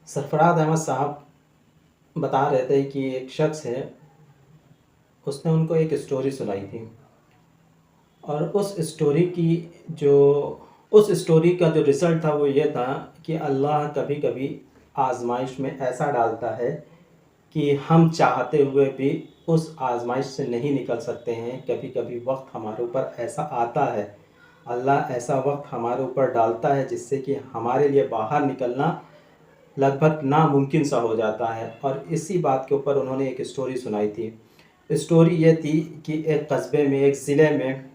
सरफराज अहमद साहब बता रहे थे कि एक शख्स है, उसने उनको एक स्टोरी सुनाई थी और जो उस स्टोरी का जो रिज़ल्ट था वो ये था कि अल्लाह कभी-कभी आज़माइश में ऐसा डालता है कि हम चाहते हुए भी उस आज़माइश से नहीं निकल सकते हैं। कभी-कभी वक़्त हमारे ऊपर ऐसा आता है, अल्लाह ऐसा वक़्त हमारे ऊपर डालता है जिससे कि हमारे लिए बाहर निकलना लगभग नामुमकिन सा हो जाता है। और इसी बात के ऊपर उन्होंने एक स्टोरी सुनाई थी। स्टोरी ये थी कि एक कस्बे में, एक ज़िले में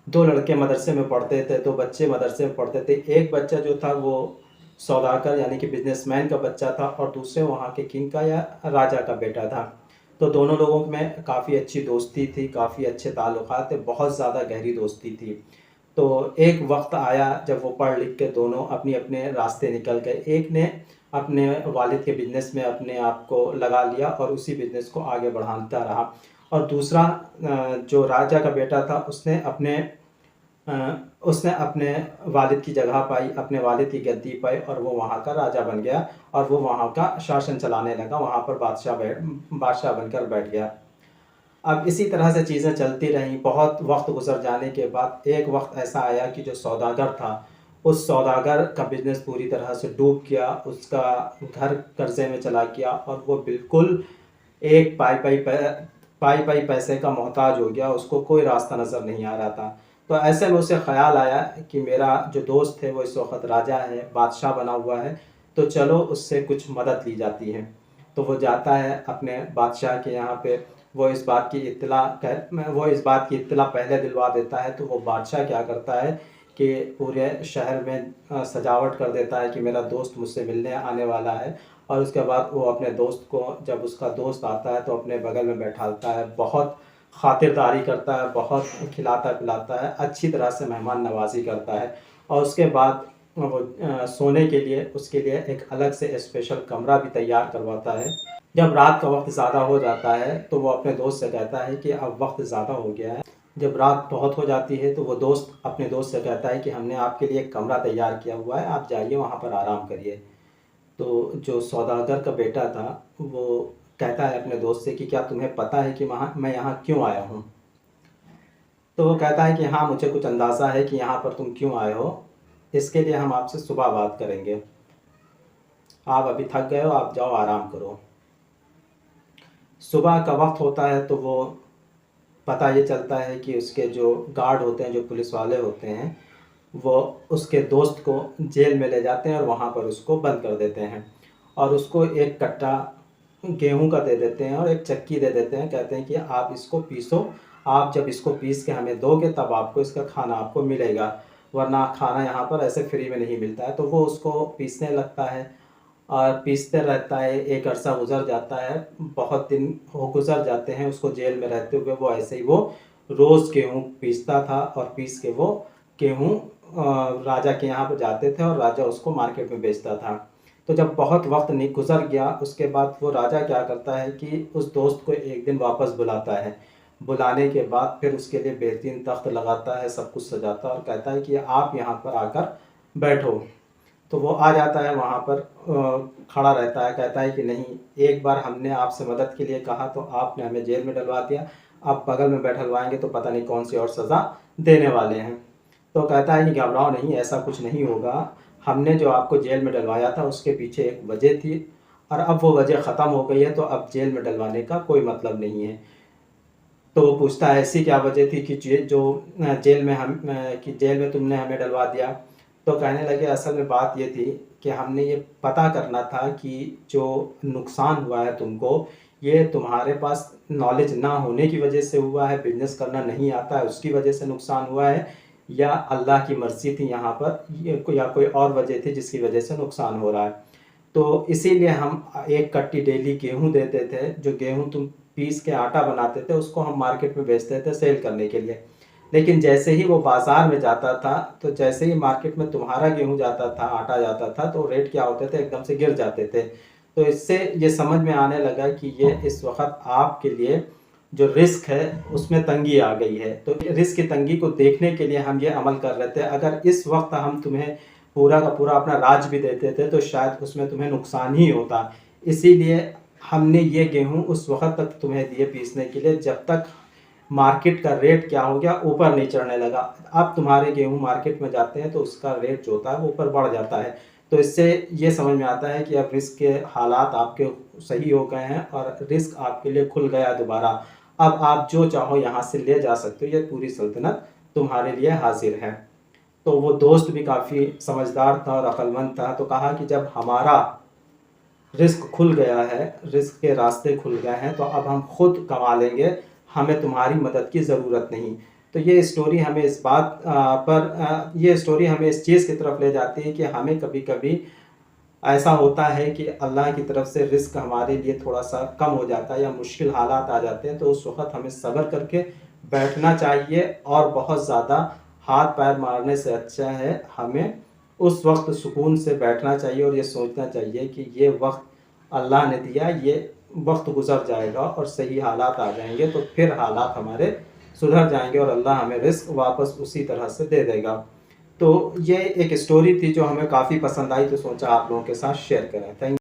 2 लड़के मदरसे में पढ़ते थे, 2 बच्चे मदरसे में पढ़ते थे। एक बच्चा जो था वो सौदागर यानी कि बिज़नेसमैन का बच्चा था और दूसरे वहाँ के किंग का या राजा का बेटा था। तो दोनों लोगों में काफ़ी अच्छी दोस्ती थी, काफ़ी अच्छे ताल्लुकात थे, बहुत ज़्यादा गहरी दोस्ती थी। तो एक वक़्त आया जब वो पढ़ लिख के दोनों अपने-अपने रास्ते निकल गए। एक ने अपने वालिद के बिज़नेस में अपने आप को लगा लिया और उसी बिज़नेस को आगे बढ़ाता रहा और दूसरा जो राजा का बेटा था अ, उसने अपने वालिद की जगह पाई, अपने वालिद की गद्दी पाई और वो वहाँ का राजा बन गया और वो वहाँ का शासन चलाने लगा, वहाँ पर बादशाह बनकर बैठ गया। अब इसी तरह से चीज़ें चलती रहीं। बहुत वक़्त गुज़र जाने के बाद एक वक़्त ऐसा आया कि जो सौदागर था, उस सौदागर का बिज़नेस पूरी तरह से डूब गया, उसका घर कर्ज़े में चला गया और वो बिल्कुल एक पाई-पाई पैसे का मोहताज हो गया, उसको कोई रास्ता नज़र नहीं आ रहा था। तो ऐसे में उसे ख़्याल आया कि मेरा जो दोस्त है वो इस वक़्त राजा है, बादशाह बना हुआ है, तो चलो उससे कुछ मदद ली जाती है। तो वो जाता है अपने बादशाह के यहाँ पे, वो इस बात की इत्तला पहले दिलवा देता है। तो वो बादशाह क्या करता है कि पूरे शहर में सजावट कर देता है कि मेरा दोस्त मुझसे मिलने आने वाला है और उसके बाद वो अपने दोस्त को, जब उसका दोस्त आता है तो अपने बगल में बैठालता है, बहुत ख़ातिरदारी करता है, बहुत खिलाता-पिलाता है, अच्छी तरह से मेहमान नवाज़ी करता है और उसके बाद वो सोने के लिए उसके लिए एक अलग से स्पेशल कमरा भी तैयार करवाता है। जब रात का वक़्त ज़्यादा हो जाता है तो वो अपने दोस्त से कहता है कि अब वक़्त ज़्यादा हो गया है। जब रात बहुत हो जाती है तो वो दोस्त अपने दोस्त से कहता है कि हमने आपके लिए एक कमरा तैयार किया हुआ है, आप जाइए वहाँ पर आराम करिए। तो जो सौदागर का बेटा था वो कहता है अपने दोस्त से कि क्या तुम्हें पता है कि मैं यहाँ क्यों आया हूँ? तो वो कहता है कि हाँ, मुझे कुछ अंदाज़ा है कि यहाँ पर तुम क्यों आए हो, इसके लिए हम आपसे सुबह बात करेंगे। आप अभी थक गए हो, आप जाओ आराम करो। सुबह का वक़्त होता है तो वो पता ये चलता है कि उसके जो गार्ड होते हैं, जो पुलिस वाले होते हैं, वो उसके दोस्त को जेल में ले जाते हैं और वहाँ पर उसको बंद कर देते हैं और उसको एक कट्टा गेहूँ का दे देते हैं और एक चक्की दे देते हैं। कहते हैं कि आप इसको पीसो, आप जब इसको पीस के हमें दोगे तब आपको इसका खाना आपको मिलेगा, वरना खाना यहाँ पर ऐसे फ्री में नहीं मिलता है। तो वो उसको पीसने लगता है और पीसते रहता है, एक अरसा गुज़र जाता है, बहुत दिन हो गुज़र जाते हैं उसको जेल में रहते हुए। वो ऐसे ही वो रोज़ गेहूँ पीसता था और पीस के वो गेहूँ राजा के यहाँ पे जाते थे और राजा उसको मार्केट में बेचता था। तो जब बहुत वक़्त नहीं गुज़र गया, उसके बाद वो राजा क्या करता है कि उस दोस्त को एक दिन वापस बुलाता है। बुलाने के बाद फिर उसके लिए बेहतरीन तख्त लगाता है, सब कुछ सजाता है और कहता है कि आप यहाँ पर आकर बैठो। तो वो आ जाता है वहाँ पर, खड़ा रहता है, कहता है कि नहीं, एक बार हमने आपसे मदद के लिए कहा तो आपने हमें जेल में डलवा दिया, अब बगल में बैठलवाएँगे तो पता नहीं कौन-सी और सज़ा देने वाले हैं। तो कहता है कि घबराओ नहीं, ऐसा कुछ नहीं होगा, हमने जो आपको जेल में डलवाया था उसके पीछे एक वजह थी और अब वो वजह ख़त्म हो गई है तो अब जेल में डलवाने का कोई मतलब नहीं है। तो वो पूछता है ऐसी क्या वजह थी कि जेल में तुमने हमें डलवा दिया? तो कहने लगे असल में बात ये थी कि हमने ये पता करना था कि जो नुकसान हुआ है तुमको, ये तुम्हारे पास नॉलेज ना होने की वजह से हुआ है, बिज़नेस करना नहीं आता है उसकी वजह से नुकसान हुआ है, या अल्लाह की मर्ज़ी थी यहाँ पर, या कोई और वजह थी जिसकी वजह से नुकसान हो रहा है। तो इसीलिए हम एक कट्टी डेली गेहूँ देते थे, जो गेहूँ तुम पीस के आटा बनाते थे, उसको हम मार्केट में बेचते थे सेल करने के लिए। लेकिन जैसे ही वो बाज़ार में जाता था, तो जैसे ही मार्केट में तुम्हारा गेहूँ जाता था, आटा जाता था, तो रेट क्या होते थे, एकदम से गिर जाते थे। तो इससे ये समझ में आने लगा कि ये इस वक़्त आपके लिए जो रिस्क है, उसमें तंगी आ गई है। तो रिस्क की तंगी को देखने के लिए हम ये अमल कर रहे थे। अगर इस वक़्त हम तुम्हें पूरा का पूरा अपना राज भी देते थे तो शायद उसमें तुम्हें नुकसान ही होता। इसीलिए हमने ये गेहूँ उस वक़्त तक तुम्हें दिए पीसने के लिए जब तक मार्केट का रेट क्या हो गया, ऊपर नहीं चढ़ने लगा। अब तुम्हारे गेहूँ मार्केट में जाते हैं तो उसका रेट जो होता है वो ऊपर बढ़ जाता है। तो इससे ये समझ में आता है कि अब रिस्क के हालात आपके सही हो गए हैं और रिस्क आपके लिए खुल गया दोबारा। अब आप जो चाहो यहाँ से ले जा सकते हो, ये पूरी सल्तनत तुम्हारे लिए हाज़िर है। तो वो दोस्त भी काफ़ी समझदार था और अक्लमंद था, तो कहा कि जब हमारा रिस्क खुल गया है, रिस्क के रास्ते खुल गए हैं, तो अब हम खुद कमा लेंगे, हमें तुम्हारी मदद की ज़रूरत नहीं। तो ये स्टोरी हमें इस बात ये स्टोरी हमें इस चीज़ की तरफ ले जाती है कि हमें कभी-कभी ऐसा होता है कि अल्लाह की तरफ से रिस्क हमारे लिए थोड़ा-सा कम हो जाता है या मुश्किल हालात आ जाते हैं, तो उस वक़्त हमें सब्र करके बैठना चाहिए और बहुत ज़्यादा हाथ-पैर मारने से अच्छा है हमें उस वक़्त सुकून से बैठना चाहिए और ये सोचना चाहिए कि ये वक़्त अल्लाह ने दिया, ये वक़्त गुज़र जाएगा और सही हालात आ जाएँगे, तो फिर हालात हमारे सुधर जाएँगे और अल्लाह हमें रिस्क वापस उसी तरह से दे देगा। तो ये एक स्टोरी थी जो हमें काफ़ी पसंद आई, तो सोचा आप लोगों के साथ शेयर करें। थैंक